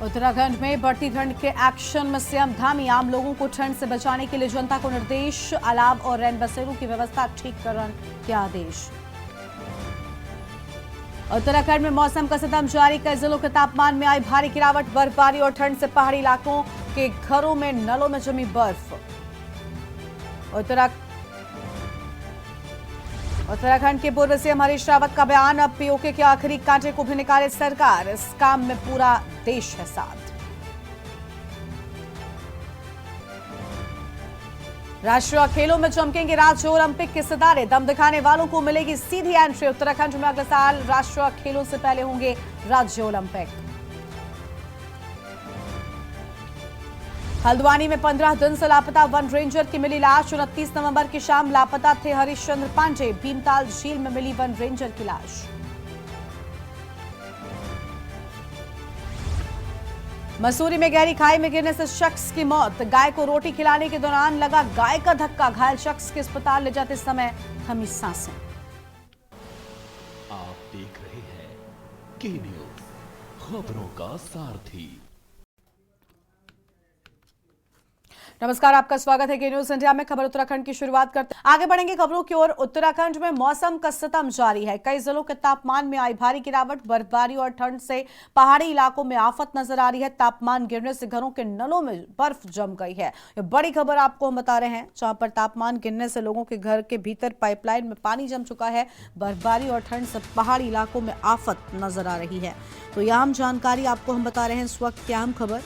उत्तराखंड में बढ़ती ठंड के एक्शन में सीएम धामी आम लोगों को ठंड से बचाने के लिए जनता को निर्देश, अलाव और रैन बसेरों की व्यवस्था ठीक करने के आदेश। उत्तराखंड में मौसम का सितम जारी, कई जिलों के तापमान में आई भारी गिरावट, बर्फबारी और ठंड से पहाड़ी इलाकों के घरों में नलों में जमी बर्फ। उत्तराखंड के पूर्व सीएम हरीश रावत का बयान, अब पीओके के आखिरी कांटे को भी निकाले सरकार, इस काम में पूरा देश है साथ। राष्ट्रीय खेलों में चमकेंगे राज्य ओलंपिक के सितारे, दम दिखाने वालों को मिलेगी सीधी एंट्री। उत्तराखंड में अगले साल राष्ट्रीय खेलों से पहले होंगे राज्य ओलंपिक। हल्द्वानी में 15 दिन से लापता वन रेंजर की मिली लाश, 29 नवंबर की शाम लापता थे हरिश्चंद्र पांडे, भीमताल झील में मिली वन रेंजर की लाश। मसूरी में गहरी खाई में गिरने से शख्स की मौत, गाय को रोटी खिलाने के दौरान लगा गाय का धक्का, घायल शख्स के अस्पताल ले जाते समय थमी सांसें। आप देख रहे हैं के न्यूज, खबरों का सारथी। नमस्कार, आपका स्वागत है के न्यूज इंडिया में। खबर उत्तराखंड की शुरुआत करते हैं, आगे बढ़ेंगे खबरों की ओर। उत्तराखंड में मौसम का सितम जारी है, कई जिलों के तापमान में आई भारी गिरावट, बर्फबारी और ठंड से पहाड़ी इलाकों में आफत नजर आ रही है। तापमान गिरने से घरों के नलों में बर्फ जम गई है। ये बड़ी खबर आपको हम बता रहे हैं, जहां पर तापमान गिरने से लोगों के घर के भीतर पाइपलाइन में पानी जम चुका है। बर्फबारी और ठंड से पहाड़ी इलाकों में आफत नजर आ रही है। तो यह अहम जानकारी आपको हम बता रहे हैं इस वक्त की अहम खबर।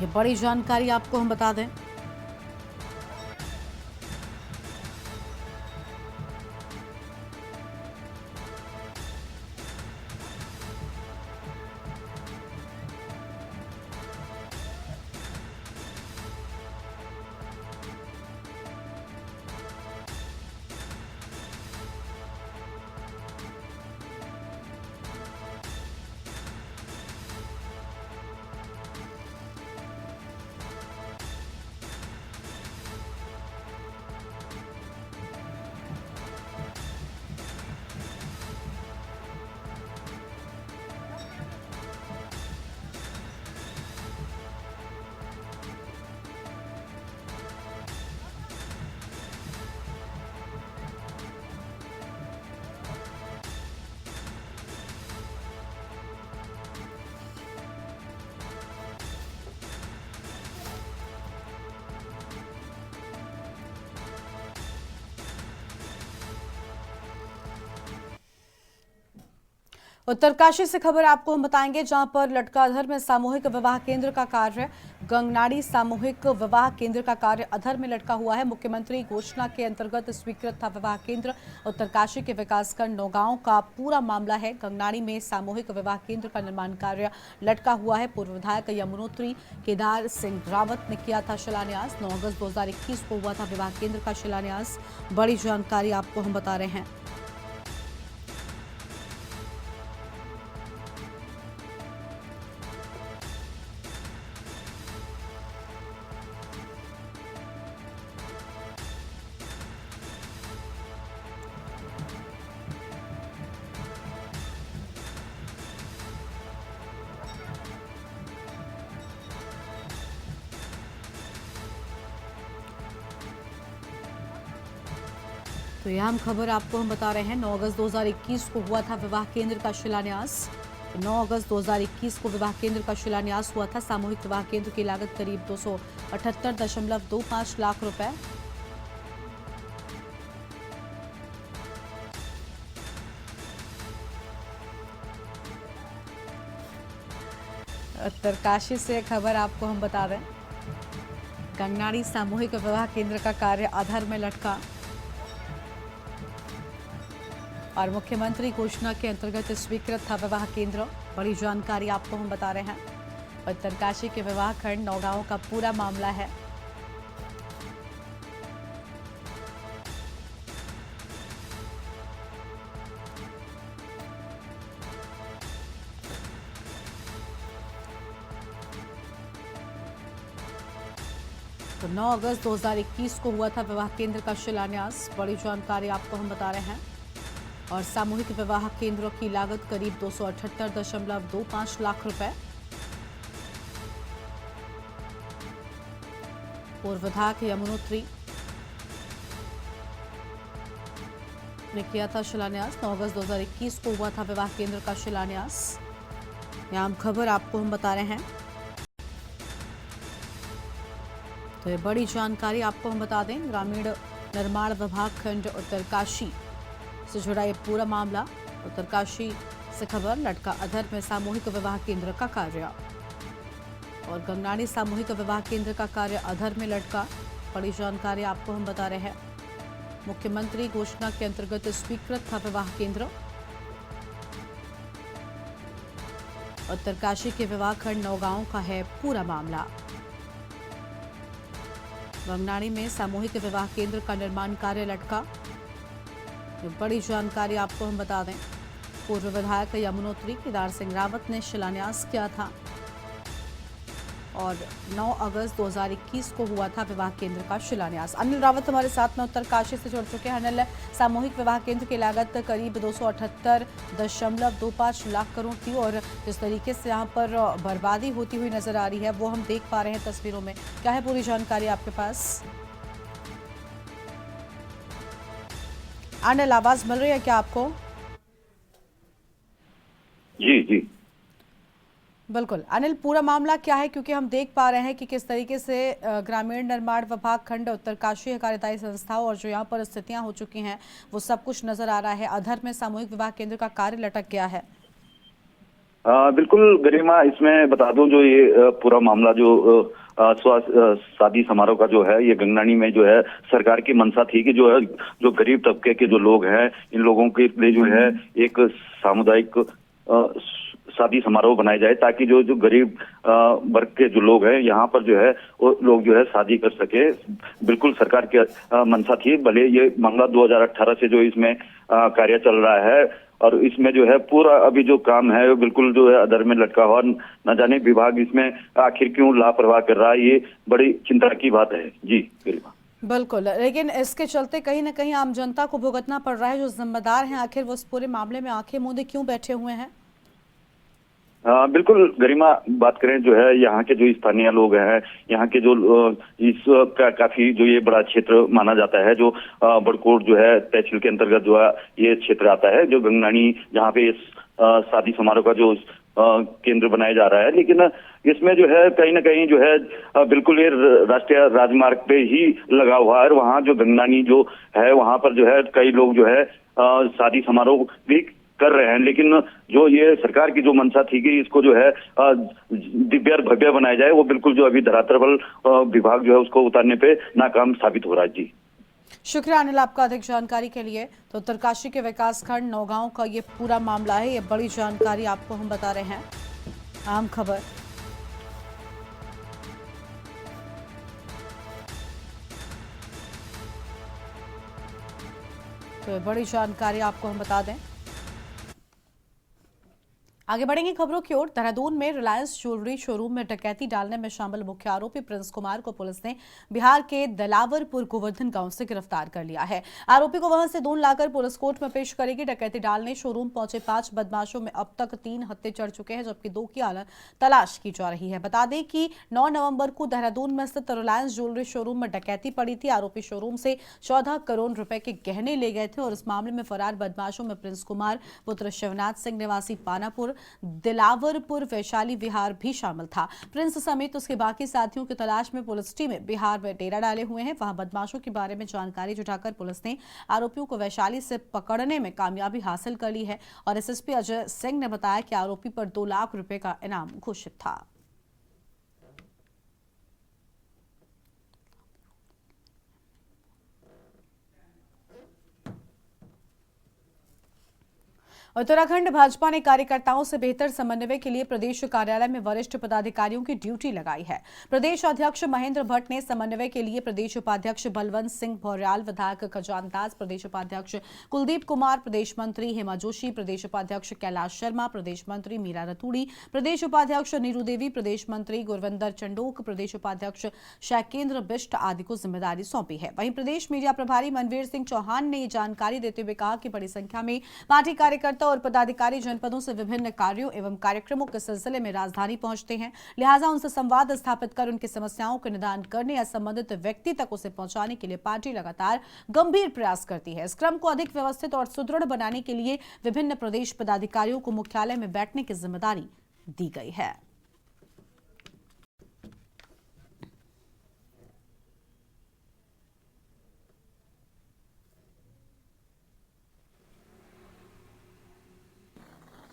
ये बड़ी जानकारी आपको हम बता दें, उत्तरकाशी से खबर आपको हम बताएंगे, जहां पर लटकाधर में सामूहिक विवाह केंद्र का कार्य, गंगनाड़ी सामूहिक विवाह केंद्र का कार्य अधर में लटका हुआ है। मुख्यमंत्री घोषणा के अंतर्गत स्वीकृत था विवाह केंद्र। उत्तरकाशी के विकासखंड नौगांव का पूरा मामला है। गंगनाड़ी में सामूहिक विवाह केंद्र का निर्माण कार्य लटका हुआ है। पूर्व विधायक यमुनोत्री केदार सिंह रावत ने किया था शिलान्यास। 9 अगस्त 2021 को हुआ था विवाह केंद्र का शिलान्यास। बड़ी जानकारी आपको हम बता रहे हैं। तो यह हम खबर आपको हम बता रहे हैं। 9 अगस्त 2021 को हुआ था विवाह केंद्र का शिलान्यास। 9 अगस्त 2021 को विवाह केंद्र का शिलान्यास हुआ था। सामूहिक विवाह केंद्र की लागत करीब 278.25 लाख रुपए। उत्तरकाशी से खबर आपको हम बता दें, गंगनाड़ी सामूहिक विवाह केंद्र का कार्य अधर में लटका और मुख्यमंत्री घोषणा के अंतर्गत स्वीकृत था विवाह केंद्र। बड़ी जानकारी आपको हम बता रहे हैं। उत्तरकाशी के विवाह खंड नौगांव का पूरा मामला है। तो 9 अगस्त 2021 को हुआ था विवाह केंद्र का शिलान्यास। बड़ी जानकारी आपको हम बता रहे हैं। और सामूहिक विवाह केंद्रों की लागत करीब 278.25 लाख रुपए। पूर्व विधायक यमुनोत्री ने किया था शिलान्यास। 9 अगस्त 2021 को हुआ था विवाह केंद्र का शिलान्यास। यह आम खबर आपको हम बता रहे हैं। तो ये बड़ी जानकारी आपको हम बता दें। ग्रामीण निर्माण विभाग खंड उत्तरकाशी से जुड़ा ये पूरा मामला। उत्तरकाशी से खबर, लटका अधर में सामूहिक विवाह केंद्र का कार्य। और गंगनानी सामूहिक विवाह केंद्र का कार्य अधर में लटका। बड़ी जानकारी आपको हम बता रहे हैं। मुख्यमंत्री घोषणा के अंतर्गत स्वीकृत था विवाह केंद्र। उत्तरकाशी के विवाह खंड नौगांव का है पूरा मामला। गंगनानी में सामूहिक विवाह केंद्र का निर्माण कार्य लटका। ये बड़ी जानकारी आपको हम बता दें। पूर्व विधायक यमुनोत्री केदार सिंह रावत ने शिलान्यास किया था। और 9 अगस्त 2021 को हुआ था विवाह केंद्र का शिलान्यास। अनिल रावत हमारे साथ में उत्तरकाशी से जुड़ चुके हैं। अनिल, सामूहिक विवाह केंद्र की लागत करीब 278.25 लाख करोड़ थी और जिस तरीके से यहाँ पर बर्बादी होती हुई नजर आ रही है वो हम देख पा रहे हैं तस्वीरों में। क्या है पूरी जानकारी आपके पास? अनिल, आवाज मिल रही है क्या आपको? जी जी बिल्कुल अनिल, पूरा मामला क्या है, क्योंकि हम देख पा रहे हैं कि किस तरीके से ग्रामीण निर्माण विभाग खंड उत्तरकाशी कार्यदायी संस्थाओं और जो यहाँ पर स्थितियां हो चुकी हैं वो सब कुछ नजर आ रहा है। अधर में सामूहिक विवाह केंद्र का कार्य लटक गया है। बिल्कुल गरिमा, इसमें बता दूं जो ये पूरा मामला जो शादी समारोह का जो है, ये गंगनानी में जो है सरकार की मंशा थी कि जो है जो गरीब तबके के जो लोग हैं, इन लोगों के लिए जो है एक सामुदायिक शादी समारोह बनाया जाए, ताकि जो जो गरीब वर्ग के जो लोग हैं यहाँ पर जो है वो लोग जो है शादी कर सके। बिल्कुल सरकार की मंशा थी। भले ये मामला 2018 से जो इसमें कार्य चल रहा है और इसमें जो है पूरा अभी जो काम है वो बिल्कुल जो है अधर में लटका हुआ। न जाने विभाग इसमें आखिर क्यों लापरवाह कर रहा है, ये बड़ी चिंता की बात है। जी गरिमा, बिल्कुल, लेकिन इसके चलते कहीं ना कहीं आम जनता को भुगतना पड़ रहा है। जो जिम्मेदार हैं आखिर वो इस पूरे मामले में आंखें मूंदे क्यों बैठे हुए हैं? बिल्कुल गरिमा, बात करें जो है यहाँ के जो स्थानीय लोग हैं, यहाँ के जो इस काफी जो ये बड़ा क्षेत्र माना जाता है, जो बड़कोट जो है तहसील के अंतर्गत जो है ये क्षेत्र आता है, जो गंगनानी जहाँ पे शादी समारोह का जो केंद्र बनाया जा रहा है। लेकिन इसमें जो है कहीं ना कहीं जो है बिल्कुल ये राष्ट्रीय राजमार्ग पे ही लगा हुआ है। वहाँ जो गंगनानी जो है वहाँ पर जो है कई लोग जो है शादी समारोह भी कर रहे हैं, लेकिन जो ये सरकार की जो मंशा थी कि इसको जो है दिव्य और भव्य बनाया जाए, वो बिल्कुल जो अभी धरातल पर विभाग जो है उसको उतारने पे नाकाम साबित हो रहा है। जी शुक्रिया अनिल आपका अधिक जानकारी के लिए। तो उत्तरकाशी के विकास खंड नौगांव का ये पूरा मामला है। ये बड़ी जानकारी आपको हम बता रहे हैं। आम खबर, तो ये बड़ी जानकारी आपको हम बता दें। आगे बढ़ेंगे खबरों की ओर। देहरादून में रिलायंस ज्वेलरी शोरूम में डकैती डालने में शामिल मुख्य आरोपी प्रिंस कुमार को पुलिस ने बिहार के दलावरपुर गोवर्धन गांव से गिरफ्तार कर लिया है। आरोपी को वहां से ढूंढ लाकर पुलिस कोर्ट में पेश करेगी। डकैती डालने शोरूम पहुंचे 5 बदमाशों में अब तक 3 हत्थे चढ़ चुके हैं, जबकि 2 की तलाश की जा रही है। बता दें कि 9 नवंबर को देहरादून में स्थित रिलायंस ज्वेलरी शोरूम में डकैती पड़ी थी। आरोपी शोरूम से 14 करोड़ रुपए के गहने ले गए थे और इस मामले में फरार बदमाशों में प्रिंस कुमार पुत्र शिवनाथ सिंह निवासी पानापुर दिलावरपुर वैशाली विहार भी शामिल था। प्रिंस समेत उसके बाकी साथियों की तलाश में पुलिस टीमें बिहार में डेरा डाले हुए हैं। वहां बदमाशों के बारे में जानकारी जुटाकर पुलिस ने आरोपियों को वैशाली से पकड़ने में कामयाबी हासिल कर ली है। और एसएसपी अजय सिंह ने बताया कि आरोपी पर 2 लाख रुपए का इनाम घोषित था। उत्तराखंड भाजपा ने कार्यकर्ताओं से बेहतर समन्वय के लिए प्रदेश कार्यालय में वरिष्ठ पदाधिकारियों की ड्यूटी लगाई है। प्रदेश अध्यक्ष महेंद्र भट्ट ने समन्वय के लिए प्रदेश उपाध्यक्ष बलवंत सिंह भौर्याल, विधायक खजान दास, प्रदेश उपाध्यक्ष कुलदीप कुमार, प्रदेश मंत्री हेमा जोशी, प्रदेश उपाध्यक्ष कैलाश शर्मा, प्रदेश मंत्री मीरा रतूड़ी, प्रदेश उपाध्यक्ष नीरू देवी, प्रदेश मंत्री गुरविंदर चंडोक, प्रदेश उपाध्यक्ष शैकेंद्र बिष्ट आदि को जिम्मेदारी सौंपी है। वहीं प्रदेश मीडिया प्रभारी मनवीर सिंह चौहान ने ये जानकारी देते हुए कहा कि बड़ी संख्या में पार्टी कार्यकर्ता और पदाधिकारी जनपदों से विभिन्न कार्यों एवं कार्यक्रमों के सिलसिले में राजधानी पहुंचते हैं। लिहाजा उनसे संवाद स्थापित कर उनकी समस्याओं का निदान करने या संबंधित व्यक्ति तक उसे पहुंचाने के लिए पार्टी लगातार गंभीर प्रयास करती है। इस क्रम को अधिक व्यवस्थित और सुदृढ़ बनाने के लिए विभिन्न प्रदेश पदाधिकारियों को मुख्यालय में बैठने की जिम्मेदारी दी गई है।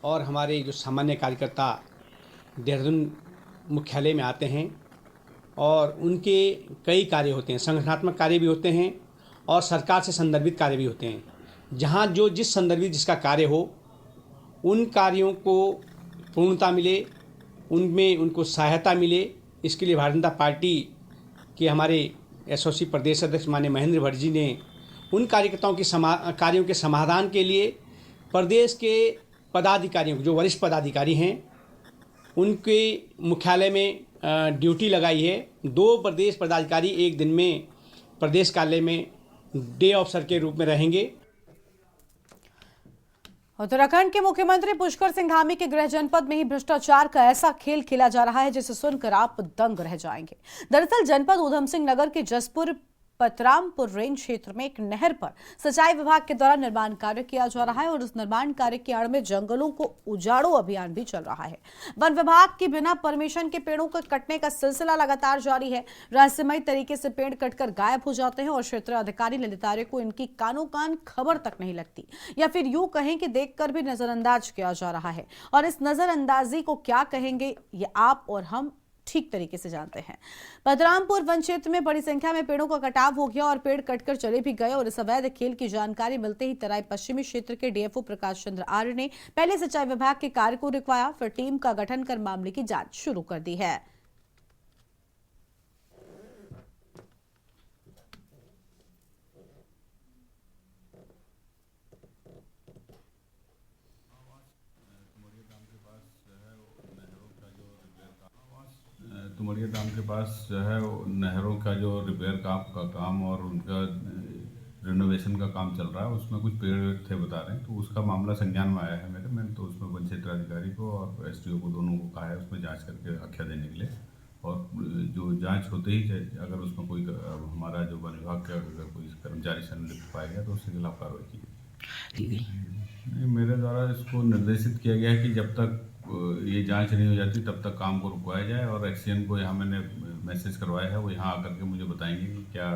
और हमारे जो सामान्य कार्यकर्ता देहरादून मुख्यालय में आते हैं और उनके कई कार्य होते हैं, संगठनात्मक कार्य भी होते हैं और सरकार से संदर्भित कार्य भी होते हैं। जहां जो जिस संदर्भित जिसका कार्य हो उन कार्यों को पूर्णता मिले, उनमें उनको सहायता मिले, इसके लिए भारतीय जनता पार्टी के हमारे एसओसी प्रदेश अध्यक्ष माननीय महेंद्र भट्ट जी ने उन कार्यकर्ताओं की कार्यों के समाधान के लिए प्रदेश के पदाधिकारियों, जो वरिष्ठ पदाधिकारी हैं, उनके मुख्यालय में ड्यूटी लगाई है। 2 प्रदेश पदाधिकारी एक दिन में प्रदेश कार्यालय में डे ऑफिसर के रूप में रहेंगे। उत्तराखंड के मुख्यमंत्री पुष्कर सिंह धामी के गृह जनपद में ही भ्रष्टाचार का ऐसा खेल खेला जा रहा है जिसे सुनकर आप दंग रह जाएंगे। दरअसल जनपद ऊधम सिंह नगर के जसपुर पतरामपुर रेंज क्षेत्र में एक नहर पर सिंचाई विभाग के द्वारा निर्माण कार्य किया जा रहा है और उस निर्माण कार्य की आड़ में जंगलों को उजाड़ो अभियान भी चल रहा है। वन विभाग की बिना परमिशन के पेड़ों को कटने का सिलसिला लगातार जारी है। रहस्यमय तरीके से पेड़ कटकर गायब हो जाते हैं और क्षेत्रीय अधिकारी ललितार्य को इनकी कानों कान खबर तक नहीं लगती, या फिर यूं कहें कि देखकर भी नजरअंदाज किया जा रहा है। और इस नजरअंदाजी को क्या कहेंगे ये आप और हम ठीक तरीके से जानते हैं। पतरामपुर वन क्षेत्र में बड़ी संख्या में पेड़ों का कटाव हो गया और पेड़ कटकर चले भी गए और इस अवैध खेल की जानकारी मिलते ही तराई पश्चिमी क्षेत्र के डीएफओ प्रकाश चंद्र आर्य ने पहले सिंचाई विभाग के कार्य को रुकवाया, फिर टीम का गठन कर मामले की जांच शुरू कर दी है। तुमड़िया डैम के पास जो है नहरों का जो रिपेयर का काम और उनका रिनोवेशन का काम चल रहा है, उसमें कुछ पेड़ थे बता रहे हैं, तो उसका मामला संज्ञान में आया है मैंने तो उसमें वन क्षेत्र अधिकारी को और एसडीओ को दोनों को कहा है उसमें जांच करके आख्या देने के लिए। और जो जांच होते ही अगर उसमें कोई हमारा जो वन विभाग का अगर कोई कर्मचारी संलिप्त पाया गया तो उसके खिलाफ कार्रवाई की गई। मेरे द्वारा इसको निर्देशित किया गया है कि जब तक ये जांच नहीं हो जाती तब तक काम को रुकवाया जाए और एक्सीएन को यहाँ मैंने मैसेज करवाया है, वो यहाँ आकर के मुझे बताएंगे कि क्या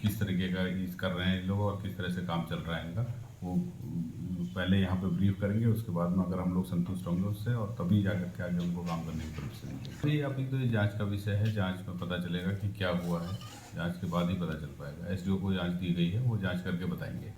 किस तरीके का कर रहे हैं लोग और किस तरह से काम चल रहा है इनका। वो पहले यहाँ पे ब्रीफ करेंगे, उसके बाद में अगर हम लोग संतुष्ट होंगे उससे और तभी जाकर के आगे उनको काम करने की परमिशन देंगे। अभी तो ये जाँच का विषय है, जाँच में पता चलेगा कि क्या हुआ है, जाँच के बाद ही पता चल पाएगा। एसडीओ को जाँच दी गई है, वो जाँच करके बताएंगे।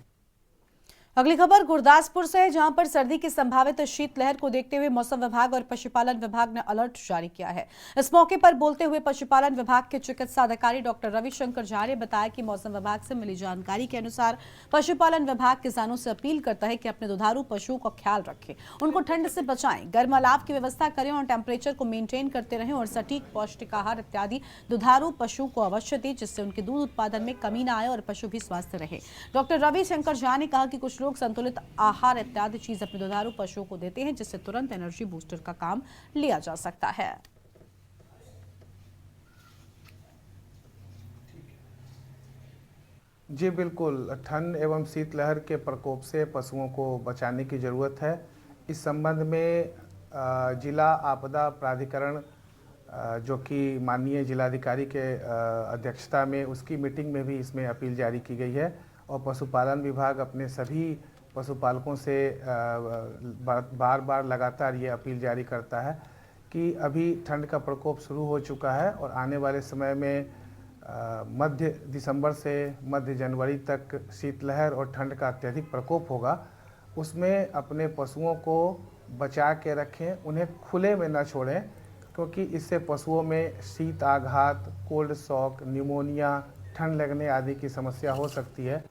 अगली खबर गुरदासपुर से है, जहां पर सर्दी की संभावित शीतलहर को देखते हुए मौसम विभाग और पशुपालन विभाग ने अलर्ट जारी किया है। इस मौके पर बोलते हुए पशुपालन विभाग के चिकित्सा अधिकारी डॉक्टर रविशंकर झा ने बताया कि मौसम विभाग से मिली जानकारी के अनुसार पशुपालन विभाग किसानों से अपील करता है कि अपने दुधारू पशुओं का ख्याल रखें, उनको ठंड से बचाएं, गर्म अलाव की व्यवस्था करें और टेम्परेचर को मेंटेन करते रहें और सटीक पौष्टिक आहार इत्यादि दुधारू पशुओं को अवश्य दें, जिससे उनके दूध उत्पादन में कमी न आए और पशु भी स्वस्थ रहे। डॉक्टर रविशंकर झा ने कहा कि कुछ लोग संतुलित आहार इत्यादि चीज अपने दुधारू पशुओं को देते हैं, जिससे तुरंत एनर्जी बूस्टर का काम लिया जा सकता है। जी बिल्कुल, ठंड एवं शीतलहर के प्रकोप से पशुओं को बचाने की ज़रूरत है। इस संबंध में जिला आपदा प्राधिकरण जो कि माननीय जिलाधिकारी के अध्यक्षता में उसकी मीटिंग में भी इसमें अपील जारी की गई है और पशुपालन विभाग अपने सभी पशुपालकों से बार बार लगातार ये अपील जारी करता है कि अभी ठंड का प्रकोप शुरू हो चुका है और आने वाले समय में मध्य दिसंबर से मध्य जनवरी तक शीतलहर और ठंड का अत्यधिक प्रकोप होगा उसमें अपने पशुओं को बचा के रखें, उन्हें खुले में न छोड़ें, क्योंकि इससे पशुओं में शीत आघात, कोल्ड शॉक, निमोनिया, ठंड लगने आदि की समस्या हो सकती है।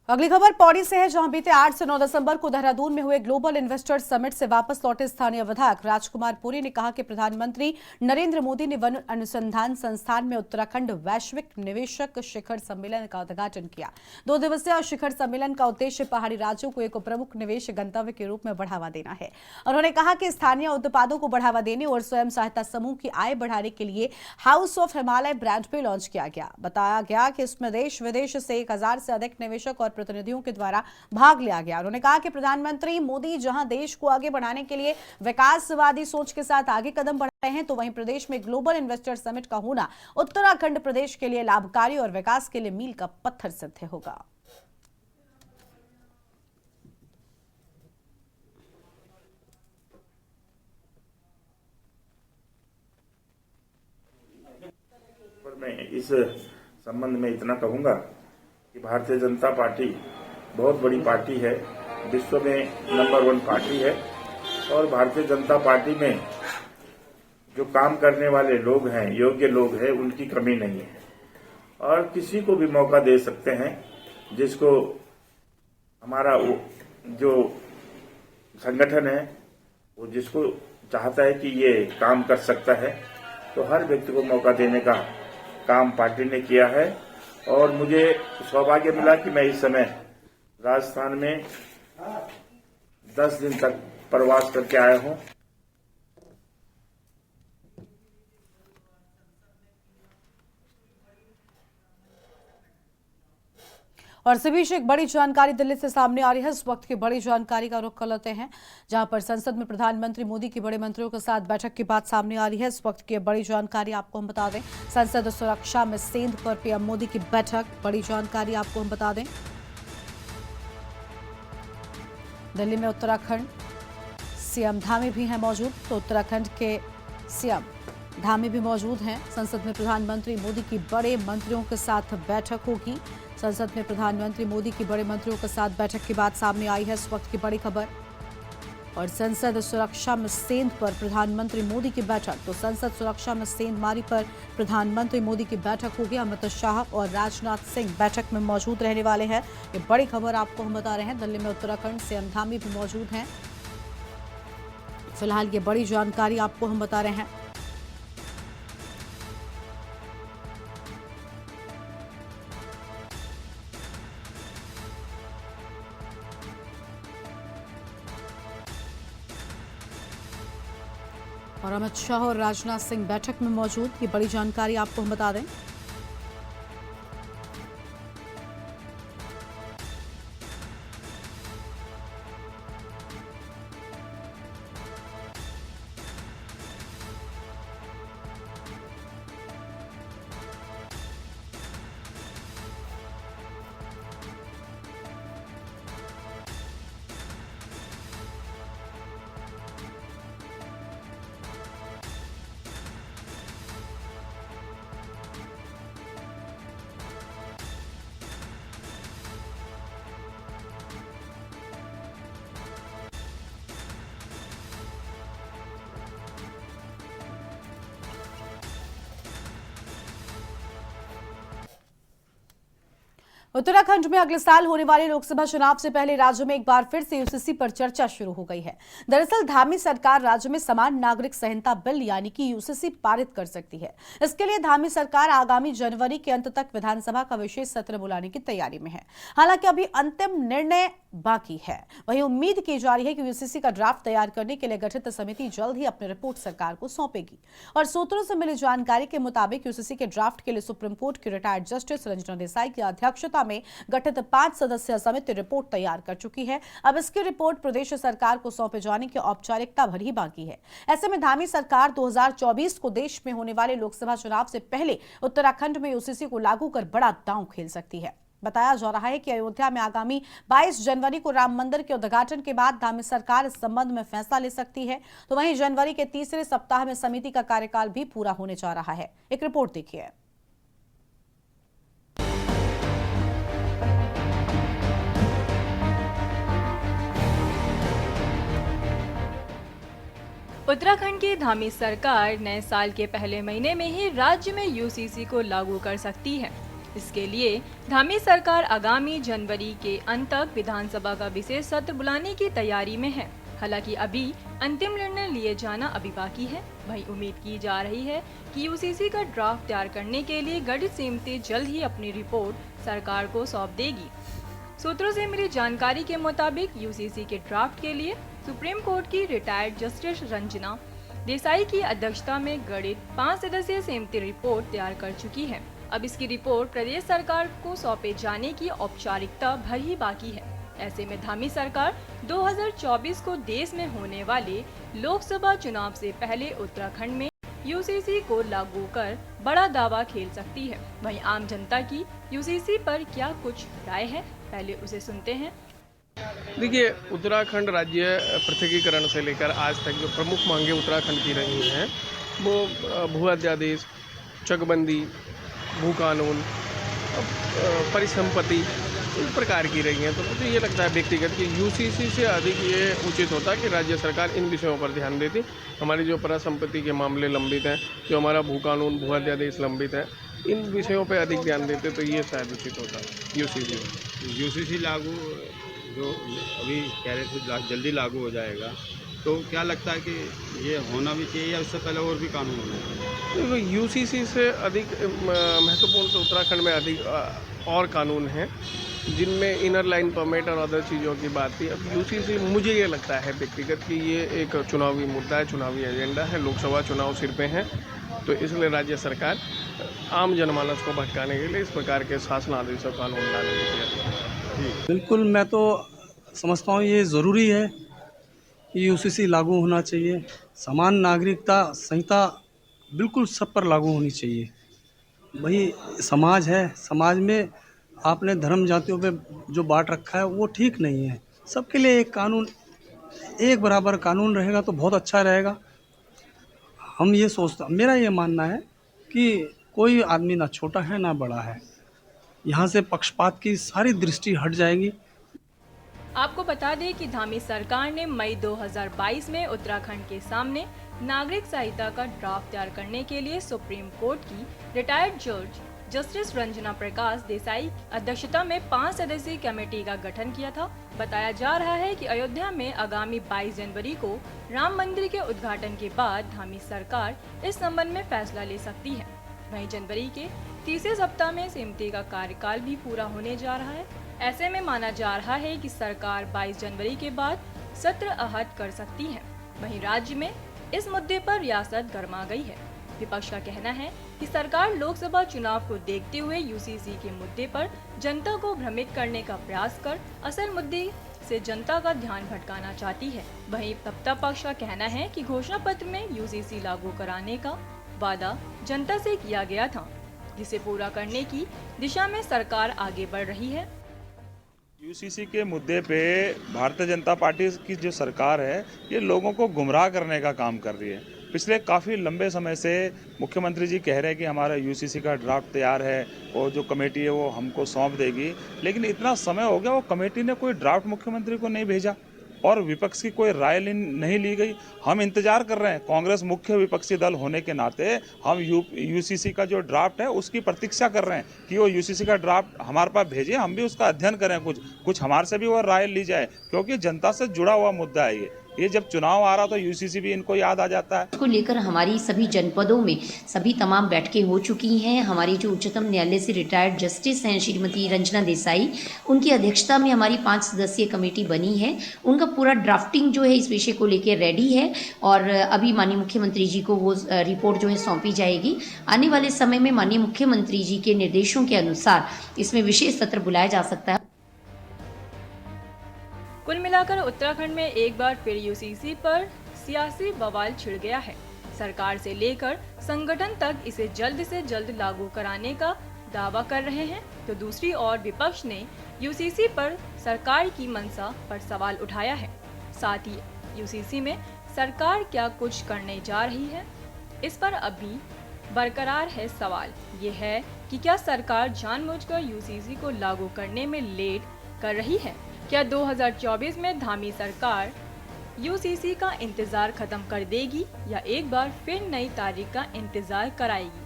अगली खबर पौड़ी से है, जहां बीते 8 से 9 दिसंबर को देहरादून में हुए ग्लोबल इन्वेस्टर्स समिट से वापस लौटे स्थानीय विधायक राजकुमार पुरी ने कहा कि प्रधानमंत्री नरेंद्र मोदी ने वन अनुसंधान संस्थान में उत्तराखंड वैश्विक निवेशक शिखर सम्मेलन का उद्घाटन किया। 2 दिवसीय शिखर सम्मेलन का उद्देश्य पहाड़ी राज्यों को एक प्रमुख निवेश गंतव्य के रूप में बढ़ावा देना है। उन्होंने कहा कि स्थानीय उत्पादों को बढ़ावा देने और स्वयं सहायता समूह की आय बढ़ाने के लिए हाउस ऑफ हिमालय ब्रांड भी लॉन्च किया गया। बताया गया कि इसमें देश विदेश से 1000 से अधिक निवेशक और प्रतिनिधियों के द्वारा भाग लिया गया। उन्होंने कहा कि प्रधानमंत्री मोदी जहां देश को आगे बढ़ाने के लिए विकासवादी सोच के साथ आगे कदम बढ़ा रहे हैं, तो वहीं प्रदेश में ग्लोबल इन्वेस्टर समिट का होना उत्तराखंड प्रदेश के लिए लाभकारी और विकास के लिए मील का पत्थर सिद्ध होगा। मैं इस संबंध में इतना कहूंगा कि भारतीय जनता पार्टी बहुत बड़ी पार्टी है, विश्व में नंबर 1 पार्टी है और भारतीय जनता पार्टी में जो काम करने वाले लोग हैं, योग्य लोग हैं, उनकी कमी नहीं है और किसी को भी मौका दे सकते हैं जिसको हमारा जो संगठन है वो जिसको चाहता है कि ये काम कर सकता है, तो हर व्यक्ति को मौका देने का काम पार्टी ने किया है और मुझे सौभाग्य मिला कि मैं इस समय राजस्थान में 10 दिन तक प्रवास करके आया हूं। और इसी बीच एक बड़ी जानकारी दिल्ली से सामने आ रही है। इस वक्त की बड़ी जानकारी का रुख कर लेते हैं, जहां पर संसद में प्रधानमंत्री मोदी की बड़े मंत्रियों के साथ बैठक की बात सामने आ रही है। इस वक्त की बड़ी जानकारी आपको हम बता दें, संसद सुरक्षा में सेंध पर पीएम मोदी की बैठक। बड़ी जानकारी आपको हम बता दें, दिल्ली में उत्तराखंड सीएम धामी भी हैं मौजूद, तो उत्तराखंड के सीएम धामी भी मौजूद हैं। संसद में प्रधानमंत्री मोदी की बड़े मंत्रियों के साथ बैठक होगी। संसद में प्रधानमंत्री मोदी की बड़े मंत्रियों के साथ बैठक की बात सामने आई है, इस वक्त की बड़ी खबर। और संसद सुरक्षा में सेंध पर प्रधानमंत्री मोदी की बैठक, तो संसद सुरक्षा में सेंधमारी पर प्रधानमंत्री मोदी की बैठक होगी। अमित शाह और राजनाथ सिंह बैठक में मौजूद रहने वाले हैं। ये बड़ी खबर आपको हम बता रहे हैं। दिल्ली में उत्तराखंड सीएम धामी भी मौजूद हैं। फिलहाल ये बड़ी जानकारी आपको हम बता रहे हैं। और अमित शाह और राजनाथ सिंह बैठक में मौजूद, ये बड़ी जानकारी आपको हम बता दें। उत्तराखंड में अगले साल होने वाले लोकसभा चुनाव से पहले राज्य में एक बार फिर से यूसीसी पर चर्चा शुरू हो गई है। दरअसल धामी सरकार राज्य में समान नागरिक संहिता बिल यानी कि यूसीसी पारित कर सकती है। इसके लिए धामी सरकार आगामी जनवरी के अंत तक विधानसभा का विशेष सत्र बुलाने की तैयारी में है। हालांकि अभी अंतिम निर्णय बाकी है। वहीं उम्मीद की जा रही है कि यूसीसी का ड्राफ्ट तैयार करने के लिए गठित समिति जल्द ही अपनी रिपोर्ट सरकार को सौंपेगी। और सूत्रों से मिली जानकारी के मुताबिक यूसीसी के ड्राफ्ट के लिए सुप्रीम कोर्ट की रिटायर्ड जस्टिस रंजना देसाई की अध्यक्षता में गठित 5 सदस्यीय समिति रिपोर्ट तैयार कर चुकी है। अब इसकी रिपोर्ट प्रदेश सरकार को सौंपे जाने की औपचारिकता भर ही बाकी है। ऐसे में धामी सरकार 2024 को देश में होने वाले लोकसभा चुनाव से पहले उत्तराखंड में यूसीसी को लागू कर बड़ा दांव खेल सकती है। बताया जा रहा है कि अयोध्या में आगामी 22 जनवरी को राम मंदिर के उद्घाटन के बाद धामी सरकार इस संबंध में फैसला ले सकती है। तो वहीं जनवरी के तीसरे सप्ताह में समिति का कार्यकाल भी पूरा होने जा रहा है। एक रिपोर्ट देखिए। उत्तराखंड की धामी सरकार नए साल के पहले महीने में ही राज्य में यूसीसी को लागू कर सकती है। इसके लिए धामी सरकार आगामी जनवरी के अंत तक विधानसभा का विशेष सत्र बुलाने की तैयारी में है। हालांकि अभी अंतिम निर्णय लिए जाना अभी बाकी है। वहीं उम्मीद की जा रही है कि यूसीसी का ड्राफ्ट तैयार करने के लिए गठित समिति जल्द ही अपनी रिपोर्ट सरकार को सौंप देगी। सूत्रों से मिली जानकारी के मुताबिक यूसीसी के ड्राफ्ट के लिए सुप्रीम कोर्ट की रिटायर्ड जस्टिस रंजना देसाई की अध्यक्षता में गठित 5 सदस्यीय समिति रिपोर्ट तैयार कर चुकी है। अब इसकी रिपोर्ट प्रदेश सरकार को सौंपे जाने की औपचारिकता भर ही बाकी है। ऐसे में धामी सरकार 2024 को देश में होने वाले लोकसभा चुनाव से पहले उत्तराखंड में यूसीसी को लागू कर बड़ा दावा खेल सकती है। वहीं आम जनता की यूसीसी पर क्या कुछ राय है, पहले उसे सुनते हैं। देखिए, उत्तराखंड राज्य पृथकीकरण से लेकर आज तक जो प्रमुख मांगे उत्तराखंड की रही हैं वो भू अध्यादेश, चकबंदी, भू कानून, परिसंपत्ति इस प्रकार की रही हैं। तो मुझे ये लगता है व्यक्तिगत कि यूसीसी से अधिक ये उचित होता कि राज्य सरकार इन विषयों पर ध्यान देती। हमारी जो परिसंपत्ति के मामले लंबित हैं, जो हमारा भू कानून, भू अध्यादेश लंबित है, इन विषयों पर अधिक ध्यान देते तो ये शायद उचित होता है। यूसीसी लागू जो अभी कह रहे थे जल्दी लागू हो जाएगा, तो क्या लगता है कि ये होना भी चाहिए या उससे पहले और भी कानून होना चाहिए? तो यूसीसी से अधिक महत्वपूर्ण तो उत्तराखंड में अधिक और कानून हैं जिनमें इनर लाइन परमिट और अदर चीज़ों की बात थी। अब यूसीसी मुझे ये लगता है व्यक्तिगत कि ये एक चुनावी मुद्दा है, चुनावी एजेंडा है, लोकसभा चुनाव सिर पे हैं, तो इसलिए राज्य सरकार आम जनमानस को भटकाने के लिए इस प्रकार के शासनादेश और कानून लाने की तैयारी है। बिल्कुल, मैं तो समझता हूँ ये ज़रूरी है कि यूसीसी लागू होना चाहिए। समान नागरिकता संहिता बिल्कुल सब पर लागू होनी चाहिए। वही समाज है, समाज में आपने धर्म जातियों पे जो बांट रखा है वो ठीक नहीं है। सबके लिए एक कानून, एक बराबर कानून रहेगा तो बहुत अच्छा रहेगा। हम ये सोचता, मेरा ये मानना है कि कोई आदमी ना छोटा है ना बड़ा है, यहाँ से पक्षपात की सारी दृष्टि हट जाएगी। आपको बता दें कि धामी सरकार ने मई 2022 में उत्तराखंड के सामने नागरिक संहिता का ड्राफ्ट तैयार करने के लिए सुप्रीम कोर्ट की रिटायर्ड जज जस्टिस रंजना प्रकाश देसाई अध्यक्षता में 5 सदस्यीय कमेटी का गठन किया था। बताया जा रहा है कि अयोध्या में आगामी 22 जनवरी को राम मंदिर के उद्घाटन के बाद धामी सरकार इस संबंध में फैसला ले सकती है। वहीं जनवरी के तीसरे सप्ताह में समिति का कार्यकाल भी पूरा होने जा रहा है। ऐसे में माना जा रहा है कि सरकार 22 जनवरी के बाद सत्र आहत कर सकती है। वहीं राज्य में इस मुद्दे पर रियासत गरमा गई है। विपक्ष का कहना है कि सरकार लोकसभा चुनाव को देखते हुए यूसीसी के मुद्दे पर जनता को भ्रमित करने का प्रयास कर असल मुद्दे से जनता का ध्यान भटकाना चाहती है। वहीं सत्ता पक्ष का कहना है कि घोषणा पत्र में यूसीसी लागू कराने का वादा जनता से किया गया था, जिसे पूरा करने की दिशा में सरकार आगे बढ़ रही है। यूसीसी के मुद्दे पे भारतीय जनता पार्टी की जो सरकार है ये लोगों को गुमराह करने का काम कर रही है। पिछले काफ़ी लंबे समय से मुख्यमंत्री जी कह रहे हैं कि हमारा यूसीसी का ड्राफ्ट तैयार है और जो कमेटी है वो हमको सौंप देगी, लेकिन इतना समय हो गया वो कमेटी ने कोई ड्राफ्ट मुख्यमंत्री को नहीं भेजा और विपक्ष की कोई राय नहीं ली गई। हम इंतजार कर रहे हैं, कांग्रेस मुख्य विपक्षी दल होने के नाते हम यूसीसी का जो ड्राफ्ट है उसकी प्रतीक्षा कर रहे हैं कि वो यूसीसी का ड्राफ्ट हमारे पास भेजे, हम भी उसका अध्ययन करें, कुछ हमारे से भी वो राय ली जाए, क्योंकि जनता से जुड़ा हुआ मुद्दा है ये जब चुनाव आ रहा तो यूसीसी भी इनको याद आ जाता है। इसको लेकर हमारी सभी जनपदों में सभी तमाम बैठकें हो चुकी हैं। हमारी जो उच्चतम न्यायालय से रिटायर्ड जस्टिस हैं श्रीमती रंजना देसाई, उनकी अध्यक्षता में हमारी 5 सदस्यीय कमेटी बनी है। उनका पूरा ड्राफ्टिंग जो है इस विषय को लेकर रेडी है और अभी माननीय मुख्यमंत्री जी को वो रिपोर्ट जो है सौंपी जाएगी। आने वाले समय में माननीय मुख्यमंत्री जी के निर्देशों के अनुसार इसमें विशेष सत्र बुलाया जा सकता है। कुल मिलाकर उत्तराखंड में एक बार फिर यूसीसी पर सियासी बवाल छिड़ गया है। सरकार से लेकर संगठन तक इसे जल्द से जल्द लागू कराने का दावा कर रहे हैं, तो दूसरी ओर विपक्ष ने यूसीसी पर सरकार की मंशा पर सवाल उठाया है। साथ ही यूसीसी में सरकार क्या कुछ करने जा रही है, इस पर अभी बरकरार है सवाल। ये है कि क्या सरकार जानबूझकर यूसीसी को लागू करने में लेट कर रही है? क्या 2024 में धामी सरकार यूसीसी का इंतजार खत्म कर देगी या एक बार फिर नई तारीख का इंतजार कराएगी?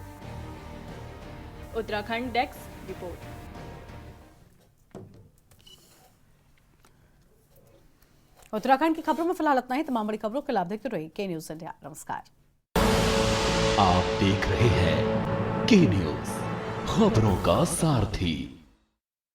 Uttarakhand desk report. उत्तराखंड की खबरों में फिलहाल इतना ही। तमाम बड़ी खबरों के लिए आप देखते रहिए के न्यूज़ इंडिया। नमस्कार। आप देख रहे हैं के न्यूज़, खबरों का सारथी।